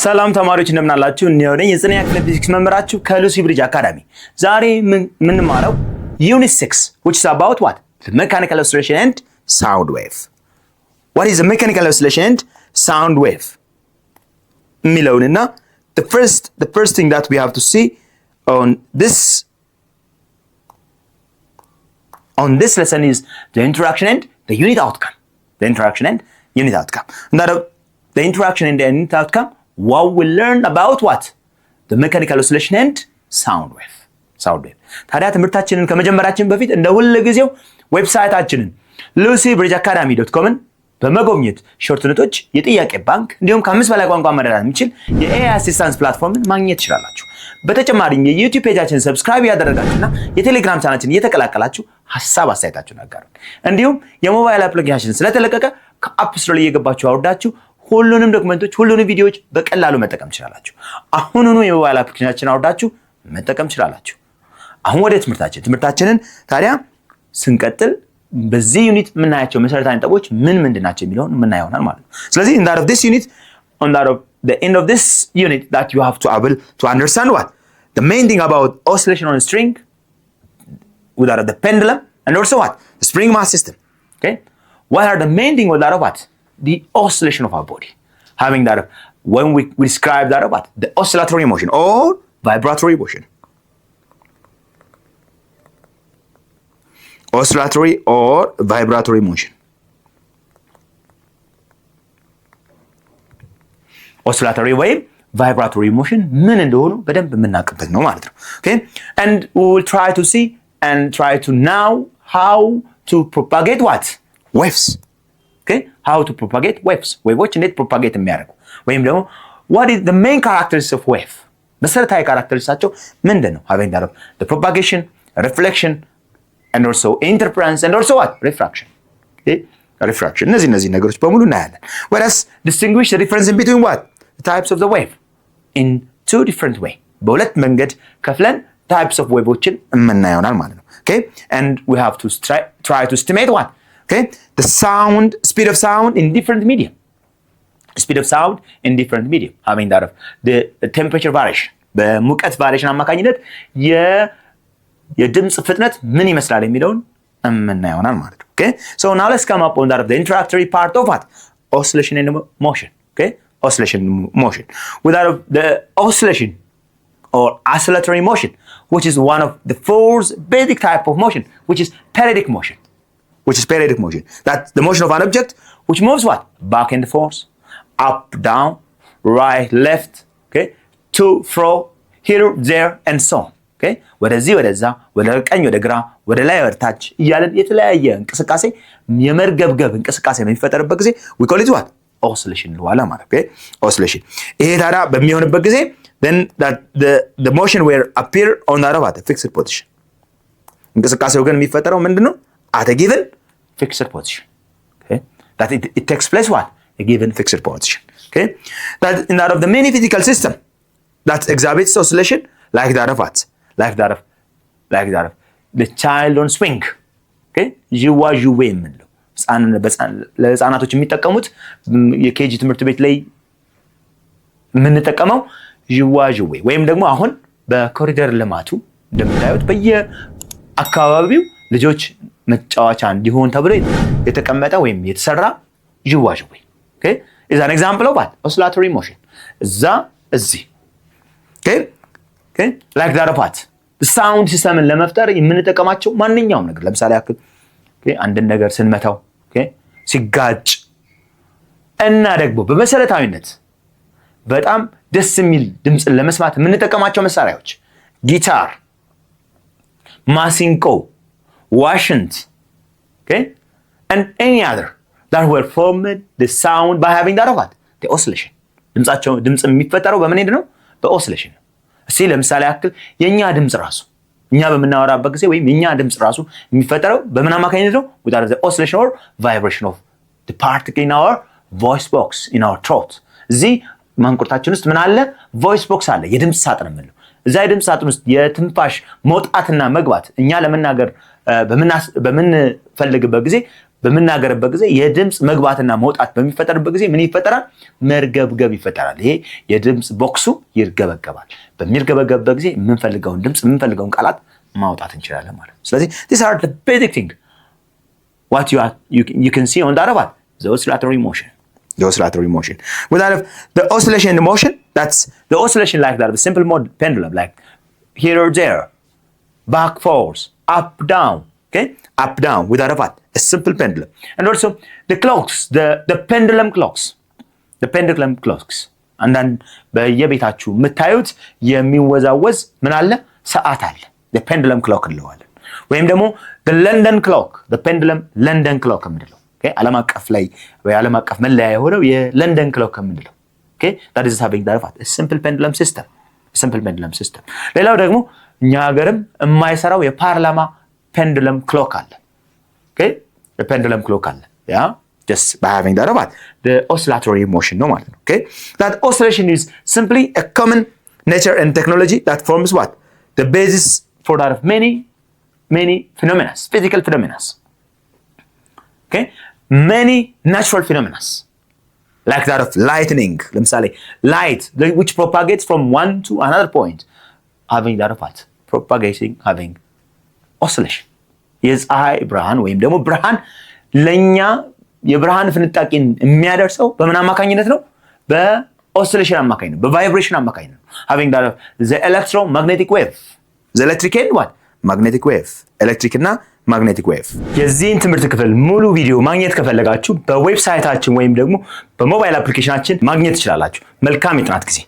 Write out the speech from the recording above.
ሰላም ተማሪዎች እንደምን አላችሁ? እኔ ነኝ የጽንያ ክፍል ፊዚክስ መምህራችሁ ከሉሲ ብሪጅ አካዳሚ። ዛሬ ምን ማረው ዩኒት 6 which is about what? The mechanical oscillation and sound wave. What is the mechanical oscillation and sound wave? ሚለውንና the first thing that we have to see on this lesson is the interaction and the unit outcome. The interaction and unit outcome. And that the interaction and the unit outcome, what we learn about what? The mechanical oscillation and sound wave. ታዲያ ትምህርታችንን ከመጀመራችን በፊት እንደ ሁሉ ጊዜው ዌብሳይታችንን lucybridgeacademy.com በመጎብኘት ሾርት ኖቶች፣ የጥያቄ ባንክ እንዲሁም ከ5 በላይ ቋንቋ መረዳት የሚችል የኤአይ አሲስታንስ ፕላትፎርምን ማግኘት ትችላላችሁ። በተጨማሪም የዩቲዩብ ፔጃችንን ሰብስክራይብ ያደረጋችሁና የቴሌግራም ቻናላችንን እየተቀላቀላችሁ ሐሳብ አስተያየታችሁን አጋሩን። እንዲሁም የሞባይል አፕሊኬሽን ስለተለቀቀ ከአፕ ስቶር ላይ እየገባችሁ አውርዳችሁ ሁሉንም ዶክመንቶች፣ ሁሉንም ቪዲዮዎች በቀላሉ መጠቀም ትችላላችሁ። አሁኑኑ የሞባይል አፕሊኬሽናችንን አውርዳችሁ መጠቀም ትችላላችሁ። አሁን ወደ ትምህርታችንን ታዲያ ስንቀጥል በዚህ ዩኒት የምናያቸው መሰረታዊ ነጥቦች ምን ናቸው የሚለውን የምናየው ይሆናል ማለት ነው። ስለዚህ in that of this unit, on that of the end of this unit that you have to able to understand what? The main thing about oscillation on a string, with that of the pendulum, and also what? The spring mass system. Okay? What are the main thing with that of what? The oscillation of our body. Having that of, when we describe that of what? The oscillatory motion or vibratory motion. Oscillatory or vibratory motion. Oscillatory wave, vibratory motion ምን እንደሆኑ በደንብ የምናውቅበት ነው ማለት ነው። Okay? And we will try to see and try to know how to propagate what? Waves. Okay? How to propagate waves. ዌቮች እንዴት ፕሮፓጌት የሚያደርጉ ወይም ደግሞ what is the main characteristics of wave? መሰረታዊ ካራክተሪስቲክሳቸው ምንድን ነው? Having that of the propagation, reflection, and also interference, and also what? Refraction. Okay? Refraction. እነዚህ ነገሮች በሙሉ እናያለን። Whereas distinguish the difference in between what? The types of the wave in two different way. በሁለት መንገድ ከፍለን types of waveዎችን የምናየው ይሆናል ማለት ነው። Okay? And we have to try to estimate what? Okay? The speed of sound in different medium. Speed of sound in different medium. Having that of the temperature variation. በሙቀት ቫሪዬሽን አማካኝነት የድምጽ ፍጥነት ምን ይመስላል የሚለውን የምናየው ይሆናል ማለት ነው። Okay? So now let's come up on that of the introductory part of what? Oscillation and motion. Okay? Oscillation and motion. Without the oscillation or oscillatory motion, which is one of the four basic type of motion, which is periodic motion. That's the motion of an object which moves what? Back and forth, up, down, right, left, okay? To, fro, here, there, and so on. Okay? ወደዚህ ወደዛ፣ ወደ ቀኝ ወደ ግራ፣ ወደ ላይ ወደ ታች እያለን የተለያየ እንቅስቃሴ የመርገብገብ እንቅስቃሴ በሚፈጠርበት ጊዜ we call it what? Oscillation እንለዋለን ማለት ነው። Okay? Oscillation. ይሄ ታዲያ በሚሆንበት ጊዜ then that the motion will appear on that of a fixed position. እንቅስቃሴው ግን የሚፈጠረው ምንድነው? At a given fixed position. Okay? That it takes place what? A given fixed position. Okay? That in that of the many physical system that exhibits oscillation like that of what? Like that of the child on swing. Okay? ዥዋዥዌ የምንለው ለህፃናቶች የሚጠቀሙት የኬጂ ትምህርት ቤት ላይ የምንጠቀመው ዥዋዥዌ ወይም ደግሞ አሁን በኮሪደር ልማቱ እንደምታዩት በየአካባቢው ልጆች መጫወቻ እንዲሆን ተብሎ የተቀመጠ ወይም የተሰራ ዥዋዥዌ። Okay? is an example of what? Oscillatory motion. እዚህ Okay? Okay? Like that of what? The sound system ለመፍጠር የምንጠቀማቸው ማንኛውም ነገር ለምሳሌ ያክል Okay? አንድን ነገር ስንመታው Okay? ሲጋጭ እና ደግሞ በመሰረታዊነት በጣም ደስ የሚል ድምጽን ለመስማት የምንጠቀማቸው መሳሪያዎች ጊታር፣ ማሲንቆ፣ ዋሽንት Okay? and any other that will form the sound by having that of what? The oscillation. ድምጽ የሚፈጠረው በምን ሄድ ነው? በኦስሌሽን ነው። እስቲ ለምሳሌ ያክል የኛ ድምጽ ራሱ እኛ በመናወራበት ጊዜ ወይም የኛ ድምጽ ራሱ የሚፈጠረው በምን አማካኝነት ነው? With the oscillation or vibration of the particle in our voice box, in our throat. እዚህ ማንቁርታችን ውስጥ ምን አለ? ቮይስ ቦክስ አለ፣ የድምጽ ሳጥን የምንለው። እዛ የድምጽ ሳጥን ውስጥ የትንፋሽ መውጣትና መግባት እኛ ለመናገር በምንፈልግበት ጊዜ በመናገርበት ጊዜ የድምጽ መግባትና መውጣት በሚፈጠርበት ጊዜ ምን ይፈጠራል? መርገብገብ ይፈጠራል። ይሄ የድምጽ ቦክሱ ይርገበገባል። በሚርገበገብበት ጊዜ የምንፈልገውን ድምጽ የምንፈልገውን ቃላት ማውጣት እንችላለን ማለት ነው። ስለዚህ these are the basic thing what you can see on that about the oscillatory motion. The oscillatory motion. Without the oscillation and the motion, that's the oscillation like that, the simple mode pendulum, like here or there, back, forth, up, down, okay? Up, down, without a what? A simple pendulum. And also the clocks, the pendulum clocks. The pendulum clocks. And then በየቤታችሁ የምታዩት የሚወዛወዝ ምን አለ? ሰዓት አለ። The pendulum clock እንለዋለን። ወይም ደግሞ the London clock, the pendulum London clock የምንለው ዓለም አቀፍ ላይ ወይ ዓለም አቀፍ መለያ የሆነው የለንደን ክሎክ የምንለው that is having that simple pendulum system. ሌላው ደግሞ እኛ ሀገርም የማይሰራው የፓርላማ ፔንዱለም ክሎክ አለ። የፔንዱለም ክሎክ አለ just by having that the oscillatory motion ነው ማለት ነው። That oscillation is simply a common nature and technology that forms what? The basis for that of many phenomena, physical phenomena. Many natural phenomena like that of lightning, ለምሳሌ light which propagates from one to another point, having that of what? Propagating, having oscillation. የፀሐይ ብርሃን ወይም ደግሞ ብርሃን ለኛ የብርሃን ፍንጣቂን የሚያደርሰው በምን አማካኝነት ነው? በኦሲሌሽን አማካኝነት፣ በቫይብሬሽን አማካኝነት ነው። having that of the electromagnetic wave, the electric and what? Magnetic wave, electric እና magnetic wave. የዚህን ትምህርት ክፍል ሙሉ ቪዲዮ ማግኘት ከፈለጋችሁ በዌብሳይታችን ወይም ደግሞ በሞባይል አፕሊኬሽናችን ማግኘት ትችላላችሁ። መልካም የጥናት ጊዜ